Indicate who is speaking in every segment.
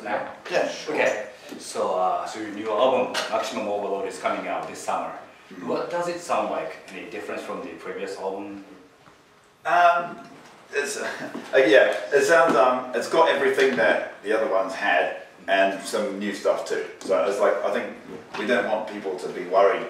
Speaker 1: first now?
Speaker 2: Yeah, sure.
Speaker 1: Okay. So, so your new album, Maximum Overload, is coming out this summer. What does it sound like? Any difference from the previous album?
Speaker 2: It's yeah, it sounds it's got everything that the other ones had and some new stuff too. So it's like, I think we don't want people to be worried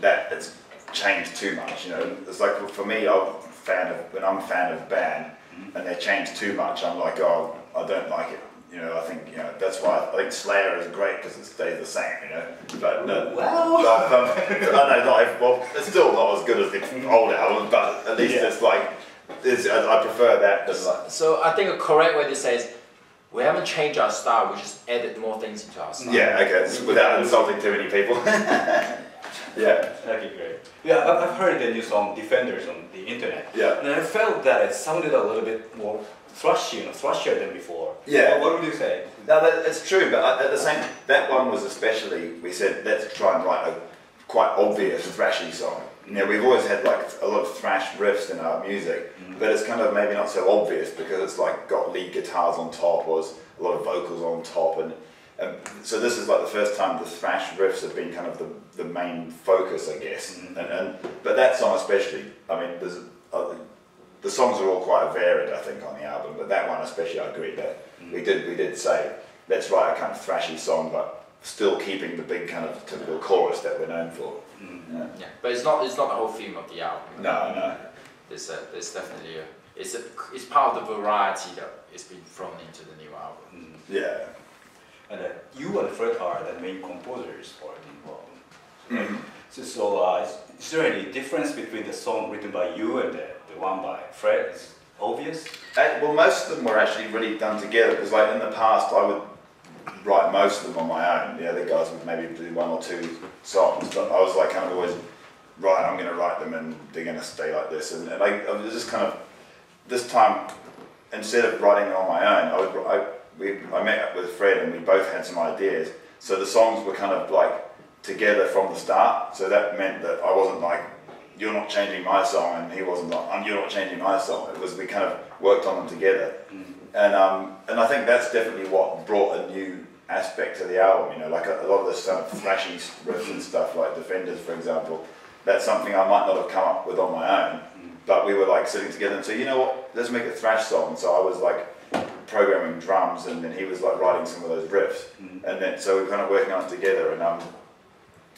Speaker 2: that it's changed too much. You know, it's like for me, when I'm a fan of a band and they change too much, I'm like, oh, I don't like it. You know, I think, you know, that's why I think Slayer is great because it stays the same, you know. But no,
Speaker 1: well,
Speaker 2: well, it's still not as good as the old album, but at least it's like, I prefer that than like.
Speaker 3: So I think a correct way to say is, we haven't changed our style, we just added more things into our style.
Speaker 2: Yeah, okay, without insulting too many people. Yeah.
Speaker 1: Okay, great. Yeah, I've heard the new song Defenders on the internet.
Speaker 2: Yeah.
Speaker 1: And I felt that it sounded a little bit more thrashier than before.
Speaker 2: Yeah.
Speaker 1: What would you say?
Speaker 2: No, that's true, but at the same, that one was especially, we said, let's try and write a quite obvious thrashy song. You know, we've always had like a lot of thrash riffs in our music, but it's kind of maybe not so obvious because it's like got lead guitars on top, or a lot of vocals on top, and so this is like the first time the thrash riffs have been kind of the main focus, I guess. But that song especially, I mean, there's the songs are all quite varied, I think, on the album, but that one especially, I agree that we did say, let's write a kind of thrashy song, but still keeping the big kind of typical chorus that we're known for.
Speaker 3: Yeah, but it's not the whole theme of the album.
Speaker 2: No.
Speaker 3: There's definitely it's part of the variety that is being thrown into the new album.
Speaker 2: Yeah.
Speaker 1: And you and Fred are the main composers for the new album. So is there any difference between the song written by you and the one by Fred? Is it obvious?
Speaker 2: Well, most of them were actually really done together, because like in the past I would write most of them on my own. The other guys would maybe do one or two songs, but I was like kind of always, right, I'm going to write them and they're going to stay like this. And I was just kind of, this time, instead of writing them on my own, I met up with Fred and we both had some ideas. So the songs were kind of like together from the start. So that meant that I wasn't like, you're not changing my song, and he wasn't like, you're not changing my song. It was, we kind of worked on them together. And I think that's definitely what brought a new aspect to the album. You know, like a lot of this kind of thrashy riffs and stuff, like Defenders, for example. That's something I might not have come up with on my own, but we were like sitting together and say, you know what, let's make a thrash song. So I was like programming drums, and then he was like writing some of those riffs, and then so we were kind of working on it together,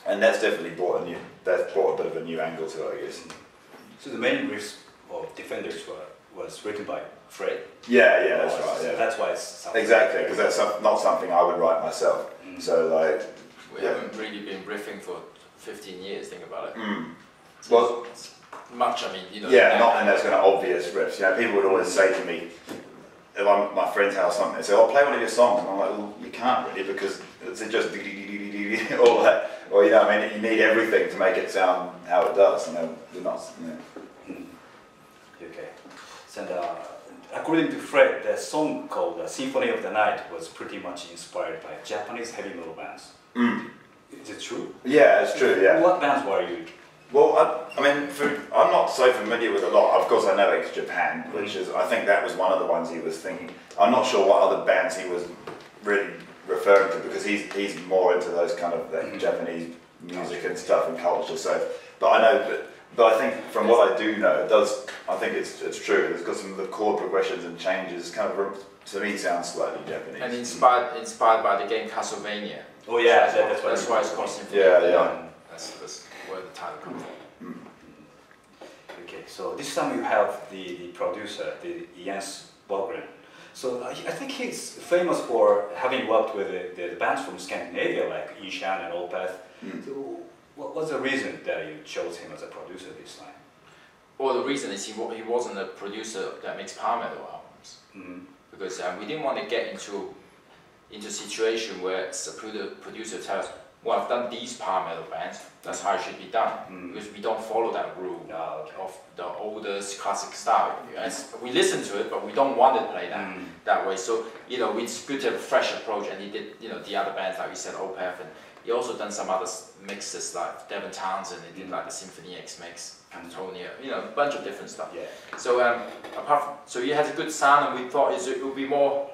Speaker 2: and that's definitely brought a bit of a new angle to it, I guess.
Speaker 1: So the main riffs of Defenders was written by Fred?
Speaker 2: Yeah, that's right. Yeah.
Speaker 1: That's why it's something
Speaker 2: exactly, because that's not something I would write myself. So like,
Speaker 3: we haven't really been riffing for 15 years. Think about it. So
Speaker 2: well,
Speaker 3: it's much. I mean, you know.
Speaker 2: Yeah, not in those kind of obvious riffs. You know, people would always say to me, if I'm at my friend's house or something, they say, "Oh, play one of your songs," and I'm like, "Well, you can't really, because it's just all that." Or you know, I mean, you need everything to make it sound how it does. You know, you're not. You know.
Speaker 1: Okay. And according to Fred, the song called "Symphony of the Night" was pretty much inspired by Japanese heavy metal bands. Is it true?
Speaker 2: Yeah, it's true. Yeah.
Speaker 1: What bands were you?
Speaker 2: Well, I mean, I'm not so familiar with a lot. Of course, I know ex-Japan, which is, I think that was one of the ones he was thinking. I'm not sure what other bands he was really referring to, because he's more into those kind of Japanese music and stuff and culture. So, but I know, but I think from what I do know, it does. I think it's true. It's got some of the chord progressions and changes. Kind of, to me, sounds slightly Japanese.
Speaker 3: And inspired by the game Castlevania.
Speaker 1: Oh yeah,
Speaker 3: that's why it's called Symphony.
Speaker 2: Yeah.
Speaker 3: That's where the title comes from.
Speaker 1: Okay, so this time you have the producer, the Jens Wahlgren. So I think he's famous for having worked with the bands from Scandinavia, like Ishan and Opeth. So what was the reason that you chose him as a producer this time?
Speaker 3: Well, the reason is he wasn't a producer that makes power metal albums. Because we didn't want to get into a situation where the producer tells us, well, I've done these power metal bands, that's how it should be done. Because we don't follow that rule of the oldest classic style. We listen to it, but we don't want to play that way. So, you know, it's good to have a fresh approach, and he did, you know, the other bands, like you said, Opeth, and he also done some other mixes, like Devin Townsend, he did like the Symphony X mix, Antonia, you know, a bunch of different stuff.
Speaker 1: Yeah.
Speaker 3: So, so he has a good sound, and we thought it would be more,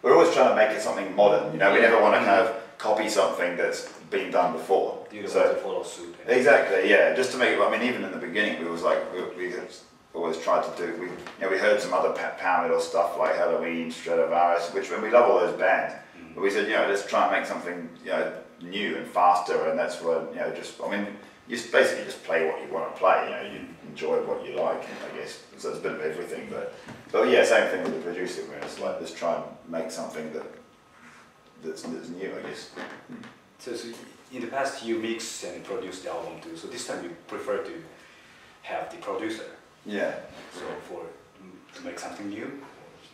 Speaker 2: we're always trying to make it something modern. You know, we never want to kind of copy something that's been done before.
Speaker 1: You don't want to follow suit.
Speaker 2: Exactly, yeah. Just to make it. I mean, even in the beginning, we was like we always tried to do. We heard some other power metal stuff like Halloween, Stratovarius, which we love all those bands. But we said, let's try and make something new and faster, and that's what just. I mean, you basically just play what you want to play. You enjoy what you like, I guess. So it's a bit of everything, but yeah, same thing with the producer. Where it's like let's try and make something that's new, I guess.
Speaker 1: So in the past you mix and produce the album too. So this time you prefer to have the producer.
Speaker 2: Yeah.
Speaker 1: So to make something new.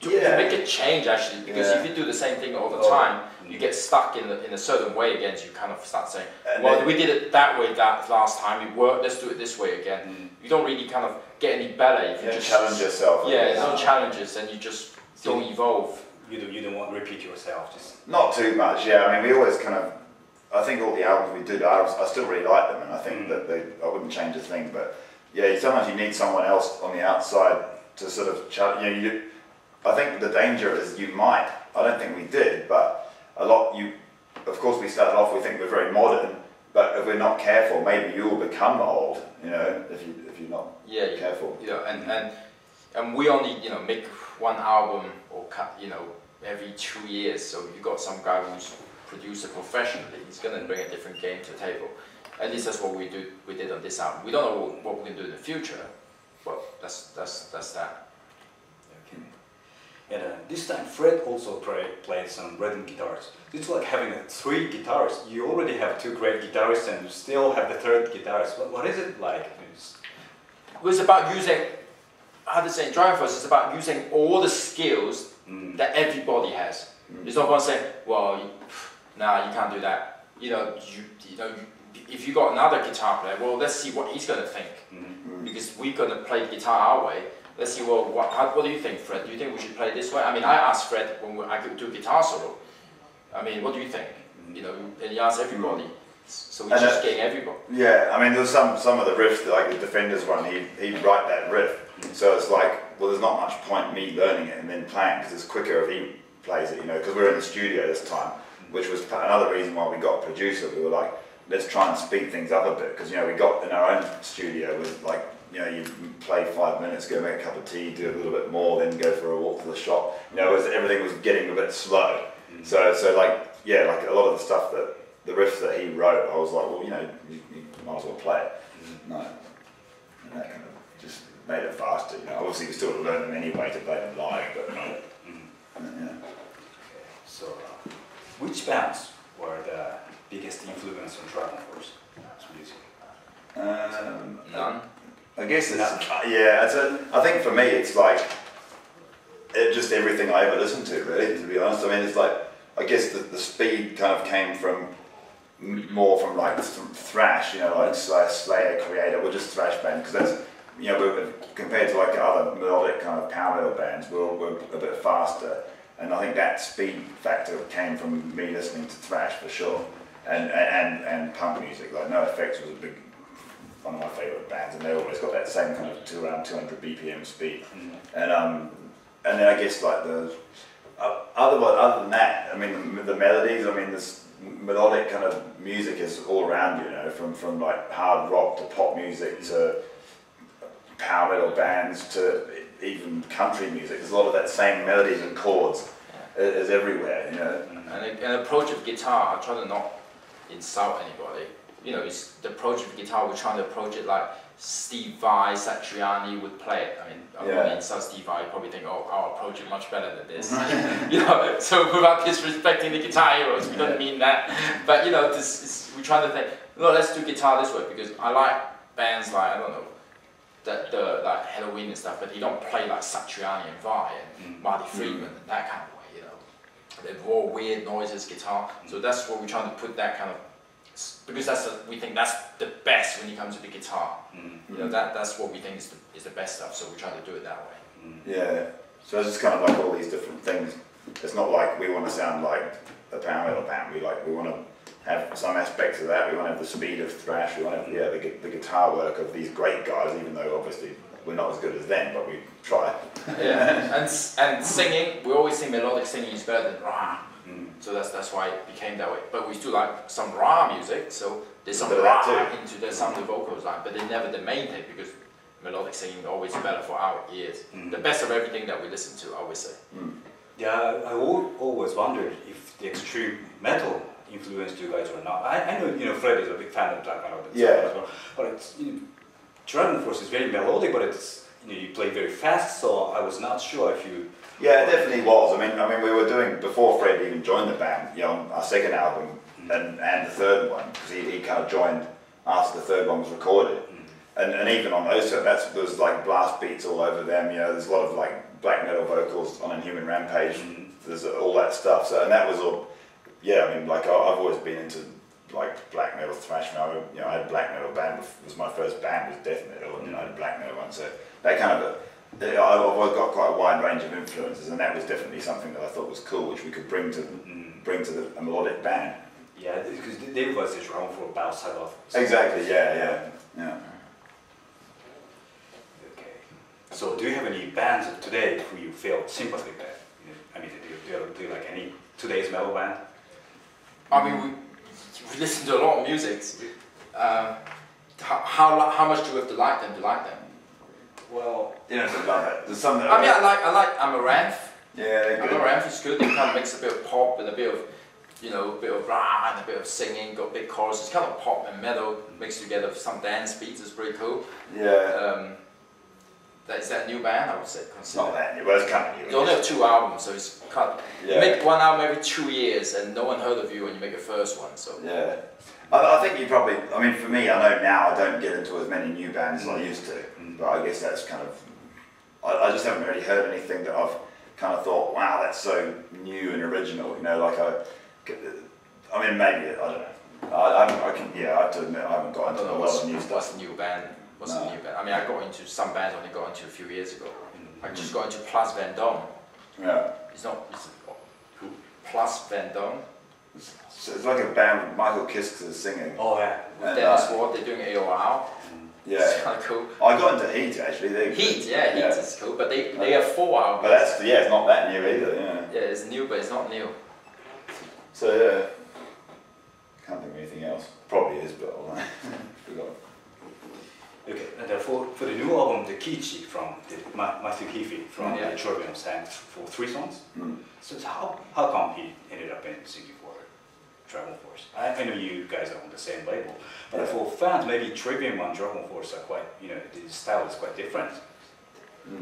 Speaker 3: To make a change actually, because if you do the same thing all the time, you get stuck in a certain way again. So you kind of start saying, well, we did it that way that last time. It worked. Let's do it this way again. You don't really kind of get any better if you just
Speaker 2: challenge yourself.
Speaker 3: Yeah, no challenges, and you just don't evolve.
Speaker 1: You don't want to repeat yourself. Just
Speaker 2: not too much. Yeah, I mean, we always kind of. I think all the albums we did, I still really like them, and I think that I wouldn't change a thing. But yeah, sometimes you need someone else on the outside to sort of challenge. I think the danger is you might. I don't think we did, but a lot. Of course, we started off. We think we're very modern, but if we're not careful, maybe you will become old. If you're not careful.
Speaker 3: And we only make one album or cut every 2 years. So you got some guy who's producer professionally. He's going to bring a different game to the table. At least that's what we did on this album. We don't know what we're going to do in the future, but that's that.
Speaker 1: And this time Fred also played some rhythm guitars. It's like having 3 guitars. You already have 2 great guitarists and you still have the 3rd guitarist. What is it like?
Speaker 3: It was about using, how to say, DragonForce is about using all the skills that everybody has. It's not going to say, well, nah, you can't do that. If you got another guitar player, well, let's see what he's going to think. Because we're going to play the guitar our way. Let's see, well, what do you think, Fred? Do you think we should play this way? I mean, I asked Fred when I could do guitar solo. I mean, what do you think? And he asked everybody. So we're just getting everybody.
Speaker 2: Yeah, I mean, there's some of the riffs, like the Defenders one, he'd write that riff. So it's like, well, there's not much point me learning it and then playing, because it's quicker if he plays it, because we're in the studio this time, which was another reason why we got a producer. We were like, let's try and speed things up a bit, because we got in our own studio with like, you play 5 minutes, go make a cup of tea, do a little bit more, then go for a walk to the shop. Everything was getting a bit slow. So like a lot of the stuff the riffs that he wrote, I was like, well, you might as well play it. No, and that kind of just made it faster. Obviously you still learn them anyway to play them live, but yeah.
Speaker 1: So, which bands were the biggest influence on DragonForce music?
Speaker 3: None.
Speaker 2: I guess I think for me it's like just everything I ever listened to, really, to be honest. I mean, it's like, I guess the speed kind of came from more from like some thrash, like Slayer, Creator, we're just thrash band, because that's, we're, compared to like other melodic kind of power metal bands, we're a bit faster, and I think that speed factor came from me listening to thrash for sure, and punk music. Like NoFX was one of my favourite bands, and they always got that same kind of around 200 BPM speed, and then I guess like the other than that, I mean the melodies, I mean this melodic kind of music is all around you, from like hard rock to pop music to power metal bands to even country music. There's a lot of that same melodies and chords is everywhere,
Speaker 3: And an approach of guitar, I try to not insult anybody. It's the approach of guitar, we're trying to approach it like Steve Vai, Satriani would play it. I mean, I don't want to insult Steve Vai, you probably think, oh, I'll approach it much better than this. So without disrespecting the guitar heroes, we don't mean that. But we're trying to think, no, let's do guitar this way, because I like bands like, I don't know, the like Halloween and stuff, but they don't play like Satriani and Vai and Marty Friedman and that kind of way, The raw, weird noises, guitar. So that's what we're trying to put that kind of, because we think that's the best when you come to the guitar. That's what we think is the best stuff. So we try to do it that way.
Speaker 2: Yeah. So it's just kind of like all these different things. It's not like we want to sound like a power metal band. We want to have some aspects of that. We want to have the speed of thrash. We want to have the guitar work of these great guys, even though obviously we're not as good as them, but we try.
Speaker 3: Yeah, and singing, we always think melodic singing is better than rah. So that's why it became that way. But we still like some rah music, so there's some rah into there's some of the vocals like, but they're never the main thing because melodic singing is always better for our ears. The best of everything that we listen to, I always say.
Speaker 1: Yeah, I always wondered if the extreme metal influenced you guys or not. I know, Fred is a big fan of black metal as well, but it's, DragonForce is very melodic, but it's, you play very fast, so I was not sure if you...
Speaker 2: Yeah, it definitely was. I mean, we were doing, before Fred even joined the band, our second album and the third one, because he kind of joined after the third one was recorded. And even on those, there was like blast beats all over them, there's a lot of like black metal vocals on Inhuman Rampage, there's all that stuff. So, and that was all, I mean, like I've always been into like black metal, thrash metal. I had a black metal band. Was my first band was death metal, and I had a black metal one. So that kind of I've always got quite a wide range of influences, and that was definitely something that I thought was cool, which we could bring to a melodic band.
Speaker 1: Yeah, because they was just around for about Sabbath.
Speaker 2: Exactly. Yeah.
Speaker 1: Okay. So, do you have any bands today who you feel sympathy with? I mean, do you like any today's metal band?
Speaker 3: I mean, we listen to a lot of music. How much do we have to like them?
Speaker 1: Well,
Speaker 2: love it. There's some that
Speaker 3: I mean, I like Amaranth.
Speaker 2: Yeah, good.
Speaker 3: Amaranth is good. It kind of makes a bit of pop and a bit of, a bit of rah and a bit of singing. Got big chorus. It's kind of pop and metal mixed together with some dance beats. It's pretty cool.
Speaker 2: Yeah.
Speaker 3: Is that new band? I would say.
Speaker 2: It's not that new. Well, it's kind of new.
Speaker 3: They only have 2 albums, so it's kind of, you make one album every 2 years, and no one heard of you when you make a first one. So
Speaker 2: yeah. I think you probably, I mean, for me, I know now I don't get into as many new bands as I used to, but I guess that's kind of, I just haven't really heard anything that I've kind of thought, wow, that's so new and original, like I mean, maybe, I don't know. I have to admit, I haven't got into a lot of new stuff.
Speaker 3: What's the new band? I mean, I got into some bands I only got into a few years ago. I just got into Plus Van Dom.
Speaker 2: Yeah.
Speaker 3: It's who? Plus Van Dom.
Speaker 2: So it's like a band with Michael Kiske singing.
Speaker 1: Oh yeah.
Speaker 3: With Dennis Ward, they're doing AOR.
Speaker 2: Yeah.
Speaker 3: It's kind of cool.
Speaker 2: I got into Heat actually.
Speaker 3: Heat is cool, but they have 4 albums.
Speaker 2: But that's, it's not that new either,
Speaker 3: Yeah, it's new, but it's not new.
Speaker 2: So can't think of anything else. Probably is, but I forgot.
Speaker 1: Okay, and for the new album, the Kichi from Matthew Heafy from the Trivium sang for 3 songs. So how come he ended up singing for DragonForce? I know you guys are on the same label, but for fans, maybe Trivium and DragonForce are quite, the style is quite different.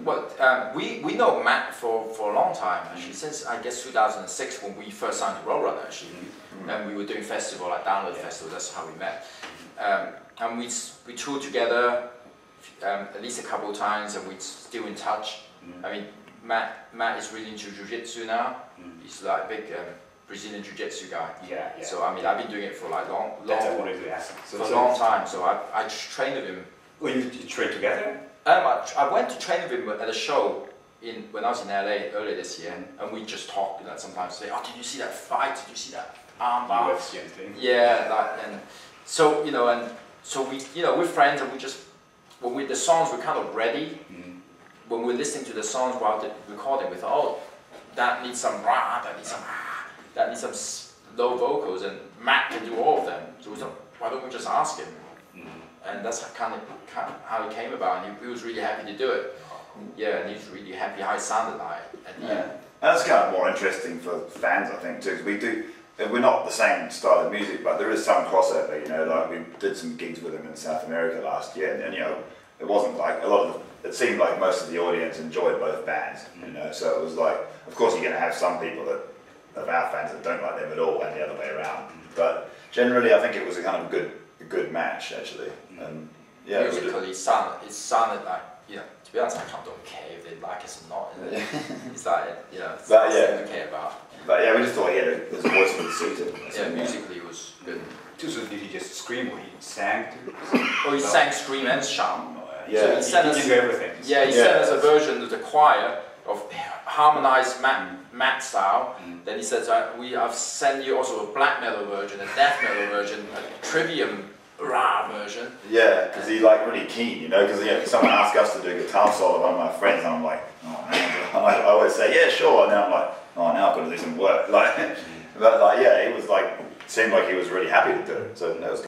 Speaker 3: Well, we know Matt for a long time, actually, since I guess 2006 when we first signed to Roadrunner, actually, and we were doing festival, like Download Festival. That's how we met. And we toured together at least a couple of times, and we're still in touch. I mean, Matt is really into jiu-jitsu now. He's like a big Brazilian jiu-jitsu guy.
Speaker 1: Yeah.
Speaker 3: So I mean, I've been doing it for like long
Speaker 1: for
Speaker 3: a long time. So I just trained with him.
Speaker 1: Oh, you trained together?
Speaker 3: I went to train with him at a show when I was in LA earlier this year, and we just talked. Sometimes say, "Oh, did you see that fight? Did you see that armbar?"
Speaker 1: UFC thing.
Speaker 3: Yeah, and so we're friends, and we just the songs were kind of ready. When we're listening to the songs while recording, we thought, oh, that needs some rah, that needs some low vocals, and Matt can do all of them. So we thought, why don't we just ask him? And that's kind of how it came about, and he was really happy to do it. Yeah, and he was really happy how it sounded like at the end.
Speaker 2: That's kind of more interesting for fans, I think, too, because we're not the same style of music, but there is some crossover, like we did some gigs with him in South America last year, and it wasn't like it seemed like most of the audience enjoyed both bands, so it was like, of course you're going to have some people of our fans that don't like them at all, and the other way around, but generally I think it was a kind of a good match, actually, and
Speaker 3: musically it sounded like, to be honest, I don't care if they like us or not, it's like, it's something we care about.
Speaker 2: But yeah, we just thought his voice would suit him.
Speaker 3: Yeah, musically it was good.
Speaker 1: So did he just scream or he sang too?
Speaker 3: He sang, scream and shout.
Speaker 1: Yeah,
Speaker 3: so
Speaker 1: he did everything.
Speaker 3: Yeah, he sent us a version of the choir of harmonized Matt style. Then he said, I've sent you also a black metal version, a death metal version, a Trivium raw version.
Speaker 2: Yeah, because he's like really keen, you know, because someone asked us to do a guitar solo, one of my friends, and I'm like, oh man, I always say, yeah, sure, and then I'm like, oh, now I've got to do some work. Like, but like, yeah, he was like, seemed like he was really happy to do it, so that was